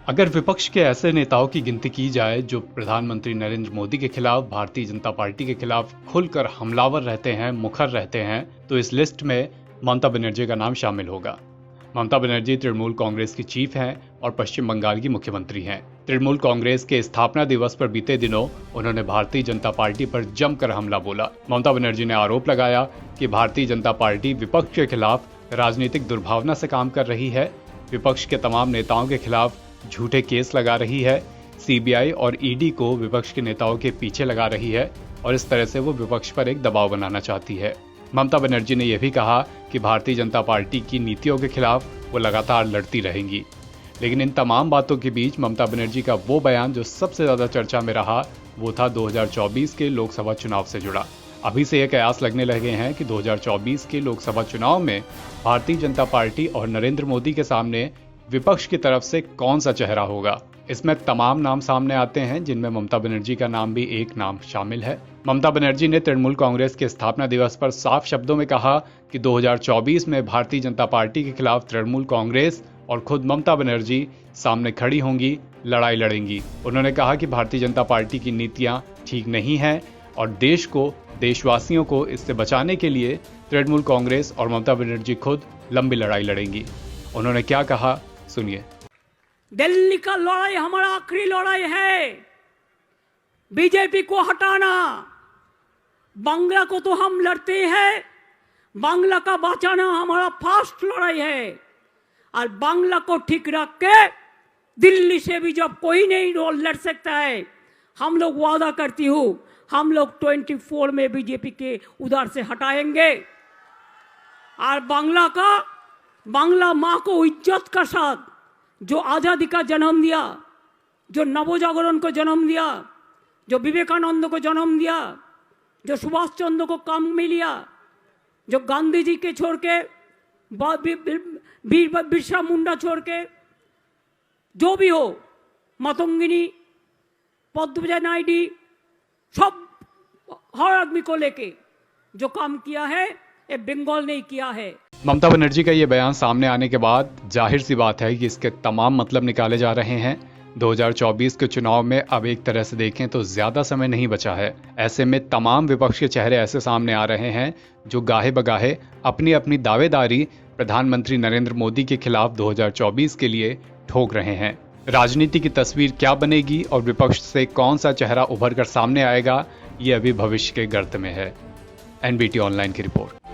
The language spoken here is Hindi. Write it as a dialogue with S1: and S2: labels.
S1: अगर विपक्ष के ऐसे नेताओं की गिनती की जाए जो प्रधानमंत्री नरेंद्र मोदी के खिलाफ, भारतीय जनता पार्टी के खिलाफ खुलकर हमलावर रहते हैं, मुखर रहते हैं, तो इस लिस्ट में ममता बनर्जी का नाम शामिल होगा। ममता बनर्जी तृणमूल कांग्रेस की चीफ हैं और पश्चिम बंगाल की मुख्यमंत्री हैं। तृणमूल कांग्रेस के स्थापना दिवस पर बीते दिनों उन्होंने भारतीय जनता पार्टी पर जमकर हमला बोला। ममता बनर्जी ने आरोप लगाया कि भारतीय जनता पार्टी विपक्ष के खिलाफ राजनीतिक दुर्भावना से काम कर रही है, विपक्ष के तमाम नेताओं के खिलाफ झूठे केस लगा रही है, सीबीआई और ईडी को विपक्ष के नेताओं के पीछे लगा रही है और इस तरह से वो विपक्ष पर एक दबाव बनाना चाहती है। ममता बनर्जी ने यह भी कहा कि भारतीय जनता पार्टी की नीतियों के खिलाफ वो लगातार लड़ती रहेंगी। लेकिन इन तमाम बातों के बीच ममता बनर्जी का वो बयान जो सबसे ज्यादा चर्चा में रहा वो था 2024 के लोकसभा चुनाव से जुड़ा। अभी से ये कयास लगने लगे हैं कि 2024 के लोकसभा चुनाव में भारतीय जनता पार्टी और नरेंद्र मोदी के सामने विपक्ष की तरफ से कौन सा चेहरा होगा। इसमें तमाम नाम सामने आते हैं जिनमें ममता बनर्जी का नाम भी एक नाम शामिल है। ममता बनर्जी ने तृणमूल कांग्रेस के स्थापना दिवस पर साफ शब्दों में कहा कि 2024 में भारतीय जनता पार्टी के खिलाफ तृणमूल कांग्रेस और खुद ममता बनर्जी सामने खड़ी होंगी, लड़ाई लड़ेंगी। उन्होंने कहा कि भारतीय जनता पार्टी की नीतियां ठीक नहीं हैं और देश को, देशवासियों को इससे बचाने के लिए तृणमूल कांग्रेस और ममता बनर्जी खुद लंबी लड़ाई लड़ेंगी। उन्होंने क्या कहा, सुनिए।
S2: दिल्ली का लड़ाई हमारा आखिरी लड़ाई है, बीजेपी को हटाना। बांग्ला को तो हम लड़ते हैं, बांग्ला का बचाना हमारा फर्स्ट लड़ाई है। और बांग्ला को ठीक रख के दिल्ली से भी जब कोई नहीं लड़ सकता है, हम लोग वादा करती हूँ हम लोग 24 में बीजेपी के उधर से हटाएंगे। और बांग्ला माँ को इज्जत का साथ जो आज़ादी का जन्म दिया, जो नवजागरण को जन्म दिया, जो विवेकानंद को जन्म दिया, जो सुभाष चंद्र को काम में लिया, जो गांधी जी के छोड़ के, बिरसा मुंडा छोड़ के, जो भी हो, मातंगिनी, पद्मजा नायडू, सब हर आदमी को लेके जो काम किया है ये बंगाल ने किया है।
S1: ममता बनर्जी का ये बयान सामने आने के बाद जाहिर सी बात है कि इसके तमाम मतलब निकाले जा रहे हैं। 2024 के चुनाव में अब एक तरह से देखें तो ज्यादा समय नहीं बचा है। ऐसे में तमाम विपक्ष के चेहरे ऐसे सामने आ रहे हैं जो गाहे बगाहे अपनी अपनी दावेदारी प्रधानमंत्री नरेंद्र मोदी के खिलाफ 2024 के लिए ठोक रहे हैं। राजनीति की तस्वीर क्या बनेगी और विपक्ष से कौन सा चेहरा उभर कर सामने आएगा, ये अभी भविष्य के गर्त में है। एनबीटी ऑनलाइन की रिपोर्ट।